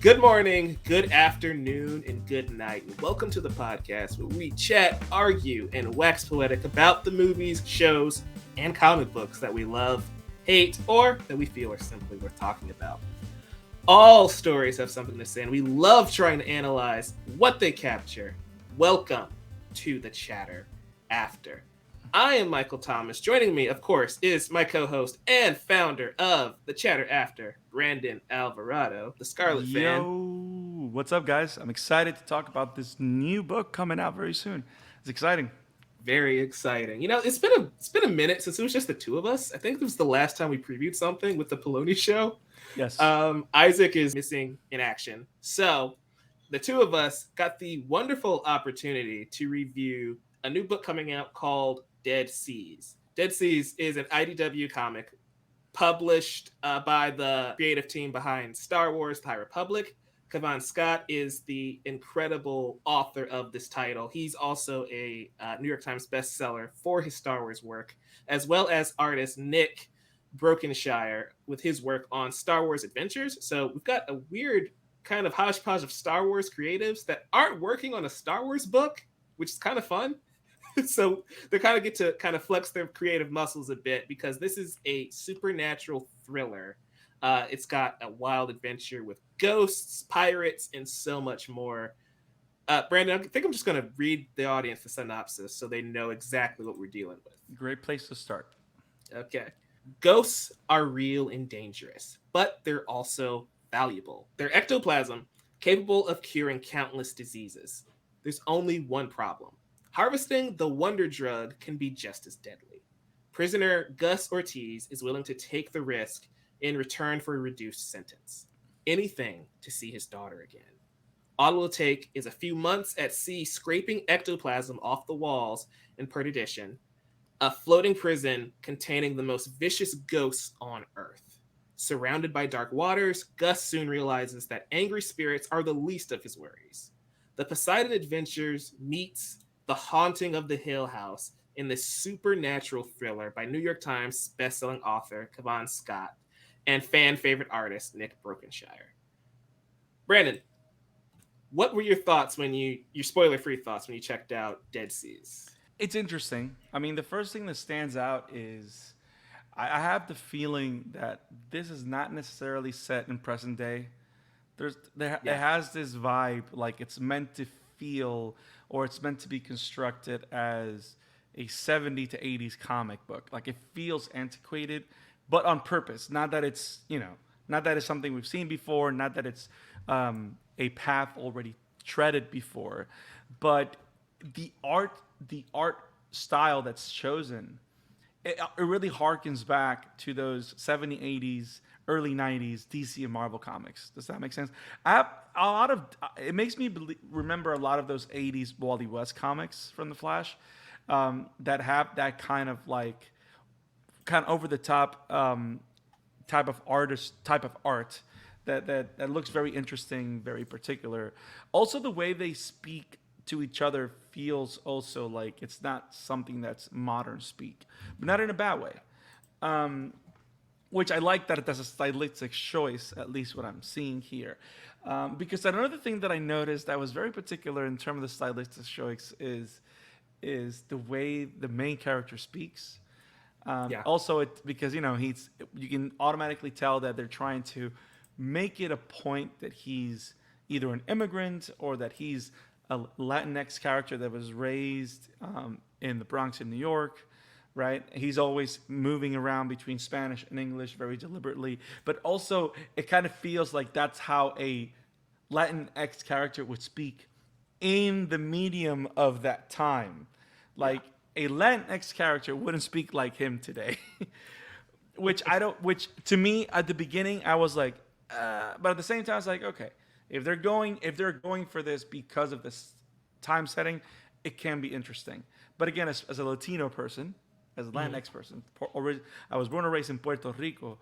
Good morning, good afternoon, and good night. And welcome to the podcast where we chat, argue, and wax poetic about the movies, shows, and comic books that we love, hate, or that we feel are simply worth talking about. All stories have something to say, and we love trying to analyze what they capture. Welcome to the Chatter After. I am Michael Thomas. Joining me, of course, is my co-host and founder of the Chatter After, Brandon Alvarado, the Scarlet Fan. Yo, what's up, guys? I'm excited to talk about this new book coming out very soon. It's exciting. Very exciting. You know, it's been a minute since it was just the two of us. I think it was the last time we previewed something with the Poloni show. Yes. Isaac is missing in action, so the two of us got the wonderful opportunity to review a new book coming out called Dead Seas. Dead Seas is an IDW comic published by the creative team behind Star Wars: The High Republic. Cavan Scott is the incredible author of this title. He's also a New York Times bestseller for his Star Wars work, as well as artist Nick Brokenshire with his work on Star Wars Adventures. So we've got a weird kind of hodgepodge of Star Wars creatives that aren't working on a Star Wars book, which is kind of fun. So they kind of get to kind of flex their creative muscles a bit because this is a supernatural thriller. It's got a wild adventure with ghosts, pirates, and so much more. Brandon, I think I'm just going to read the audience the synopsis so they know exactly what we're dealing with. Great place to start. Okay. Ghosts are real and dangerous, but they're also valuable. They're ectoplasm, capable of curing countless diseases. There's only one problem. Harvesting the wonder drug can be just as deadly. Prisoner Gus Ortiz is willing to take the risk in return for a reduced sentence. Anything to see his daughter again. All it will take is a few months at sea scraping ectoplasm off the walls in Perdition, a floating prison containing the most vicious ghosts on Earth. Surrounded by dark waters, Gus soon realizes that angry spirits are the least of his worries. The Poseidon Adventures meets The Haunting of the Hill House in this supernatural thriller by New York Times bestselling author Cavan Scott and fan favorite artist Nick Brokenshire. Brandon, what were your thoughts your spoiler-free thoughts when you checked out Dead Seas? It's interesting. I mean, the first thing that stands out is I have the feeling that this is not necessarily set in present day. It has this vibe like it's meant to feel or it's meant to be constructed as a 70s to 80s comic book. Like it feels antiquated, but on purpose. Not that it's, not that it's something we've seen before, not that it's a path already treaded before, but the art style that's chosen, it really harkens back to those 70s, 80s, early 90s DC and Marvel comics. Does that make sense? I have a lot of it makes me remember a lot of those 80s Wally West comics from the Flash that have that kind of over the top type of art that looks very interesting, very particular. Also, the way they speak to each other feels also like it's not something that's modern speak, but not in a bad way. Which I like that it does a stylistic choice, at least what I'm seeing here. Because another thing that I noticed that was very particular in terms of the stylistic choice is the way the main character speaks. Also, because you can automatically tell that they're trying to make it a point that he's either an immigrant or that he's a Latinx character that was raised in the Bronx in New York, right? He's always moving around between Spanish and English very deliberately, but also it kind of feels like that's how a Latinx character would speak in the medium of that time. Like a Latinx character wouldn't speak like him today. Which to me at the beginning I was like, but at the same time I was like, okay, if they're going for this because of this time setting, it can be interesting. But again, as a Latino person, as a Latinx person, I was born and raised in Puerto Rico.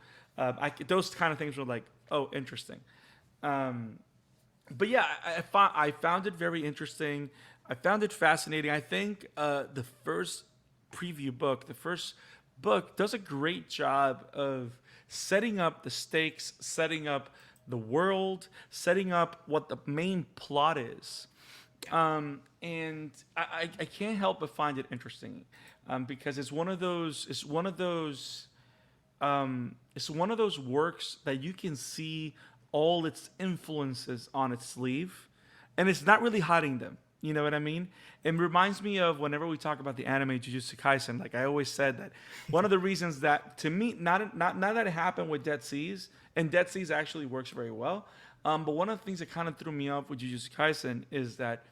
Those kind of things were like, oh, interesting. But yeah, I found it very interesting. I found it fascinating. I think the first book does a great job of setting up the stakes, setting up the world, setting up what the main plot is. And I can't help but find it interesting, because it's one of those works that you can see all its influences on its sleeve, and it's not really hiding them. You know what I mean? It reminds me of whenever we talk about the anime Jujutsu Kaisen. Like I always said that one of the reasons that to me, not that it happened with Dead Seas, and Dead Seas actually works very well. But one of the things that kind of threw me off with Jujutsu Kaisen is that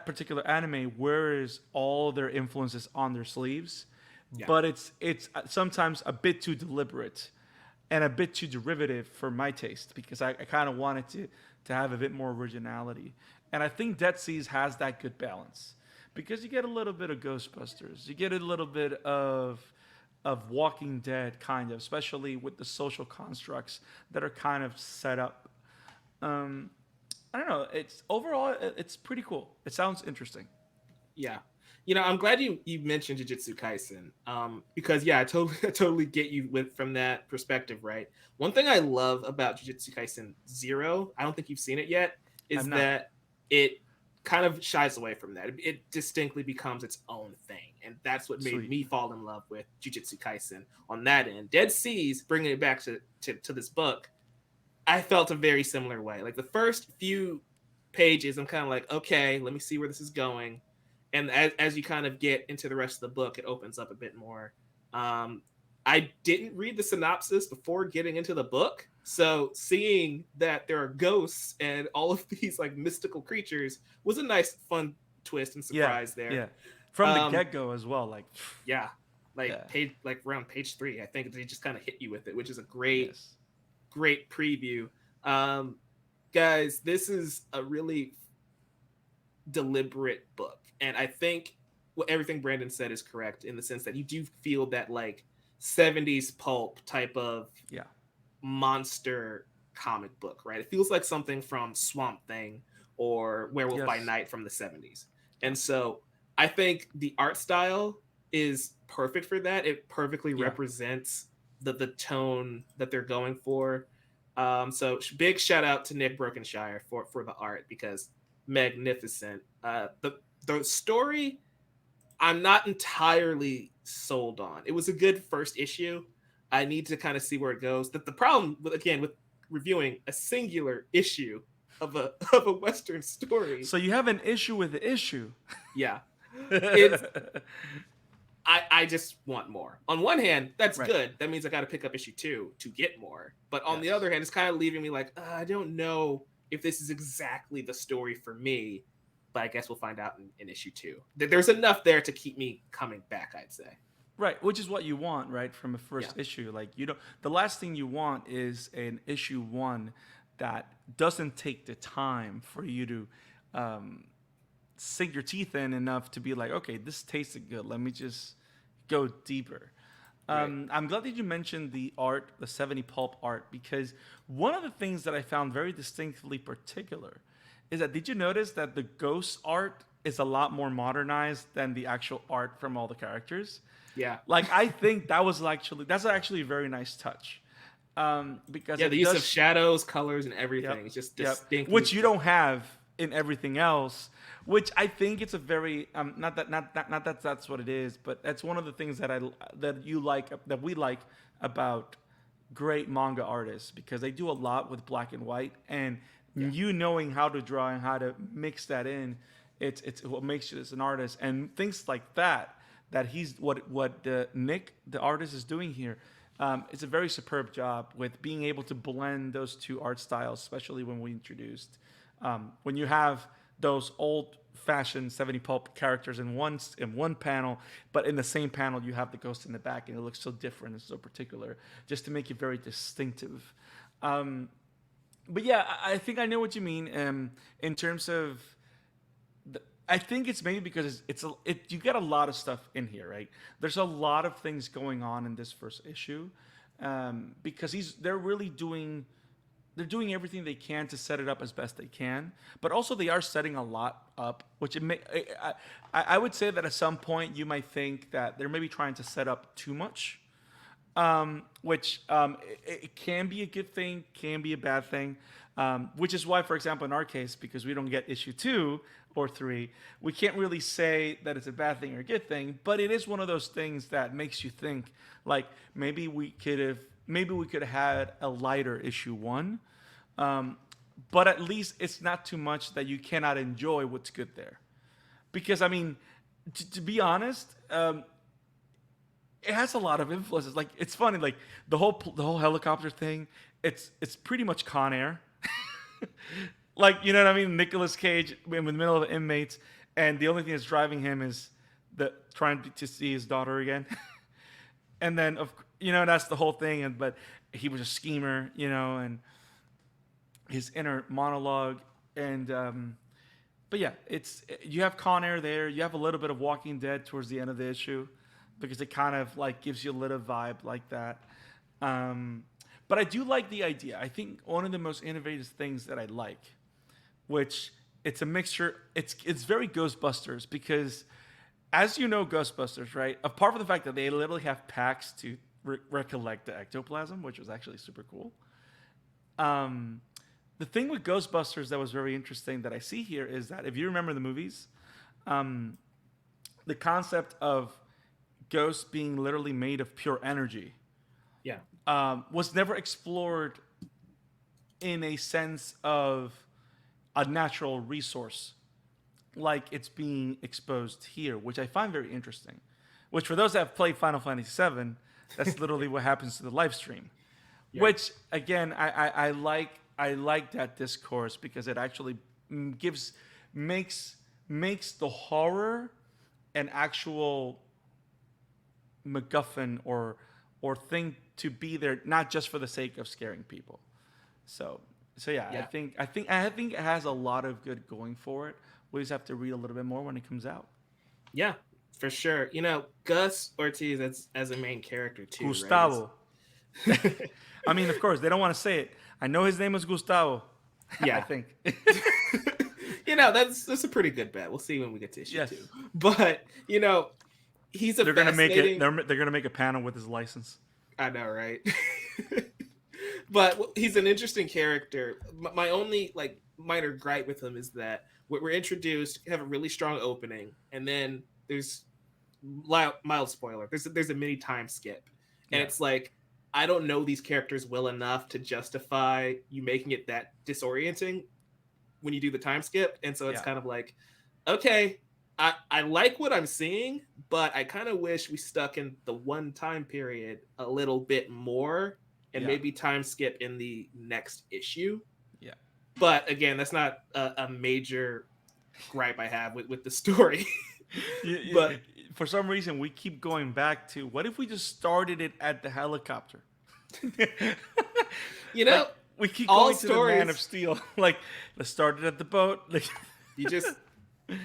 particular anime wears all their influences on their sleeves, but it's sometimes a bit too deliberate and a bit too derivative for my taste, because I kind of wanted to have a bit more originality. And I think Dead Seas has that good balance, because you get a little bit of Ghostbusters, you get a little bit of Walking Dead, kind of, especially with the social constructs that are kind of set up. I don't know. It's overall, it's pretty cool. It sounds interesting. Yeah. I'm glad you mentioned Jujutsu Kaisen, because I totally get you from that perspective, right? One thing I love about Jujutsu Kaisen Zero, I don't think you've seen it yet, is that it kind of shies away from that. It distinctly becomes its own thing, and that's what made me fall in love with Jujutsu Kaisen on that end. Dead Seas, bringing it back to this book, I felt a very similar way. Like the first few pages, I'm kind of like, okay, let me see where this is going. And as you kind of get into the rest of the book, it opens up a bit more. I didn't read the synopsis before getting into the book, so seeing that there are ghosts and all of these like mystical creatures was a nice, fun twist and surprise there. Yeah, from the get go as well. Like, page like around page 3, I think they just kind of hit you with it, which is a great preview. Guys, this is a really deliberate book, and I think everything Brandon said is correct, in the sense that you do feel that like 70s pulp type of monster comic book, right? It feels like something from Swamp Thing or Werewolf by Night from the 70s. And so I think the art style is perfect for that. It perfectly represents the tone that they're going for. So big shout out to Nick Brokenshire for the art, because magnificent. The story, I'm not entirely sold on. It was a good first issue. I need to kind of see where it goes. The problem with reviewing a singular issue of a Western story. So you have an issue with the issue. Yeah. I just want more. On one hand, that's good. That means I got to pick up issue 2 to get more. But on the other hand, it's kind of leaving me like, I don't know if this is exactly the story for me. But I guess we'll find out in issue 2. There's enough there to keep me coming back, I'd say. Right, which is what you want, right, from a first issue. Like, the last thing you want is an issue 1 that doesn't take the time for you to sink your teeth in enough to be like, okay, this tasted good. Let me just go deeper. I'm glad that you mentioned the art, the 70 pulp art, because one of the things that I found very distinctly particular is that, did you notice that the ghost art is a lot more modernized than the actual art from all the characters? Yeah. Like, I think that's actually a very nice touch. Because the use of shadows, colors, and everything is just distinctly, which you don't have in everything else. Which I think it's a very not that that's what it is, but that's one of the things that we like about great manga artists, because they do a lot with black and white, and knowing how to draw and how to mix that in, it's what makes you as an artist. And things like that he's what Nick, the artist, is doing here. It's a very superb job with being able to blend those two art styles, especially when we introduced when you have those old-fashioned 70 pulp characters in one panel, but in the same panel you have the ghost in the back, and it looks so different and so particular, just to make it very distinctive. But yeah, I think I know what you mean. In terms of, I think it's maybe because you get a lot of stuff in here, right? There's a lot of things going on in this first issue, because they're doing everything they can to set it up as best they can, but also they are setting a lot up, which I would say that at some point you might think that they're maybe trying to set up too much. which it can be a good thing, can be a bad thing. Which is why, for example, in our case, because we don't get issue 2 or 3, we can't really say that it's a bad thing or a good thing. But it is one of those things that makes you think, like maybe we could have had a lighter issue 1, but at least it's not too much that you cannot enjoy what's good there. Because I mean, to be honest, it has a lot of influences. Like it's funny, like the whole helicopter thing. It's pretty much Con Air. Like, you know what I mean? Nicolas Cage in the middle of inmates, and the only thing that's driving him is trying to see his daughter again. And then that's the whole thing. But he was a schemer, and his inner monologue. And but yeah, you have Con Air there. You have a little bit of Walking Dead towards the end of the issue, because it kind of like gives you a little vibe like that. But I do like the idea. I think one of the most innovative things that I like, which it's a mixture. It's very Ghostbusters, because, as you know, Ghostbusters, right? Apart from the fact that they literally have packs to recollect the ectoplasm, which was actually super cool. The thing with Ghostbusters that was very interesting that I see here is that if you remember the movies, the concept of ghosts being literally made of pure energy, Yeah. Was never explored in a sense of a natural resource like it's being exposed here, which I find very interesting. Which, for those that have played Final Fantasy VII, that's literally what happens to the live stream. Yeah. Which, again, I like that discourse, because it actually makes the horror an actual MacGuffin or thing to be there, not just for the sake of scaring people. So yeah. I think it has a lot of good going for it. We just have to read a little bit more when it comes out. Yeah, for sure. Gus Ortiz as a main character too. Gustavo. Right? I mean, of course, they don't want to say it. I know his name is Gustavo. Yeah, I think. That's a pretty good bet. We'll see when we get to issue 2. But he's a. They're gonna make it. They're gonna make a panel with his license. I know, right? But he's an interesting character. My only minor gripe with him is that we're introduced, have a really strong opening, and then there's mild spoiler. There's a mini time skip, and it's like, I don't know these characters well enough to justify you making it that disorienting when you do the time skip, and so it's kind of like, okay, I like what I'm seeing, but I kind of wish we stuck in the one time period a little bit more, and maybe time skip in the next issue. Yeah. But again, that's not a major gripe I have with the story. But for some reason, we keep going back to, what if we just started it at the helicopter? We keep going to the Man of Steel. Like, let's start it at the boat. You just...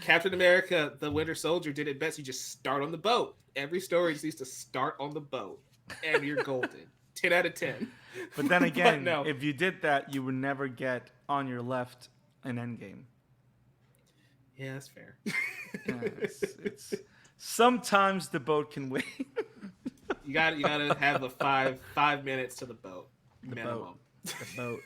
Captain America, the Winter Soldier, did it best. You just start on the boat. Every story just needs to start on the boat, and you're golden. 10 out of 10. But then again, if you did that, you would never get on your left an Endgame. Yeah, that's fair. It's sometimes the boat can wait. You gotta have a 5 minutes to the boat. The boat.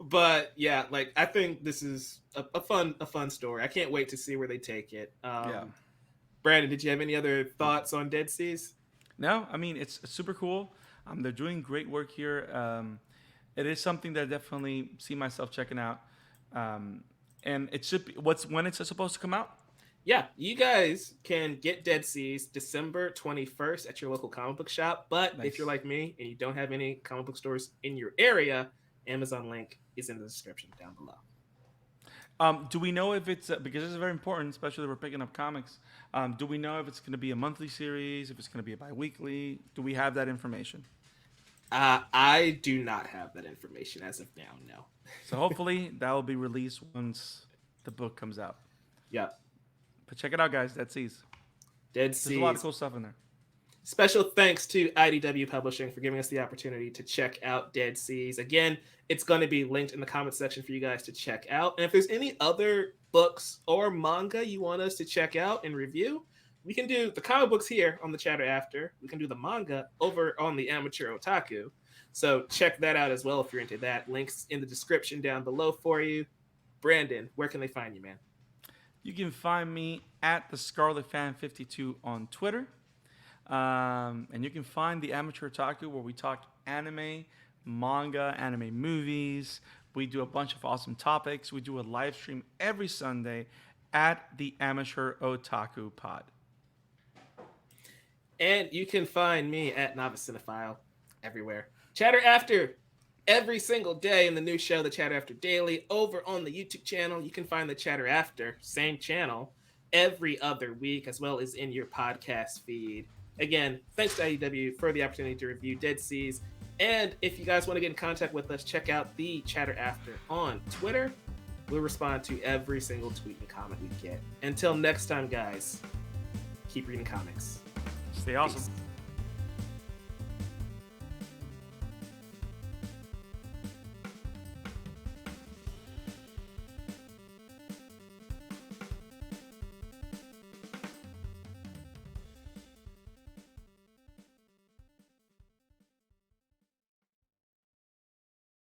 But yeah, I think this is a fun story. I can't wait to see where they take it. Brandon, did you have any other thoughts on Dead Seas? No, I mean, it's super cool. They're doing great work here. It is something that I definitely see myself checking out. And it should be, when it's supposed to come out? Yeah, you guys can get Dead Seas December 21st at your local comic book shop. But if you're like me and you don't have any comic book stores in your area, Amazon link is in the description down below. Do we know if it's, because this is very important, especially if we're picking up comics, do we know if it's going to be a monthly series, if it's going to be a bi-weekly? Do we have that information? I do not have that information as of now, no. So hopefully that will be released once the book comes out. Yeah. But check it out, guys. Dead Seas. There's a lot of cool stuff in there. Special thanks to IDW Publishing for giving us the opportunity to check out Dead Seas. Again, it's going to be linked in the comment section for you guys to check out. And if there's any other books or manga you want us to check out and review, we can do the comic books here on the Chatter After. We can do the manga over on the Amateur Otaku. So check that out as well if you're into that. Links in the description down below for you. Brandon, where can they find you, man? You can find me at the Scarlet Fan 52 on Twitter. And you can find the Amateur Otaku where we talk anime, manga, anime movies. We do a bunch of awesome topics. We do a live stream every Sunday at the Amateur Otaku Pod. And you can find me at Novice Cinephile everywhere. Chatter After every single day in the new show, the Chatter After Daily, over on the YouTube channel. You can find the Chatter After, same channel, every other week, as well as in your podcast feed. Again, thanks to IDW for the opportunity to review Dead Seas. And if you guys want to get in contact with us, check out the Chatter After on Twitter. We'll respond to every single tweet and comment we get. Until next time, guys, keep reading comics. Stay awesome. Peace.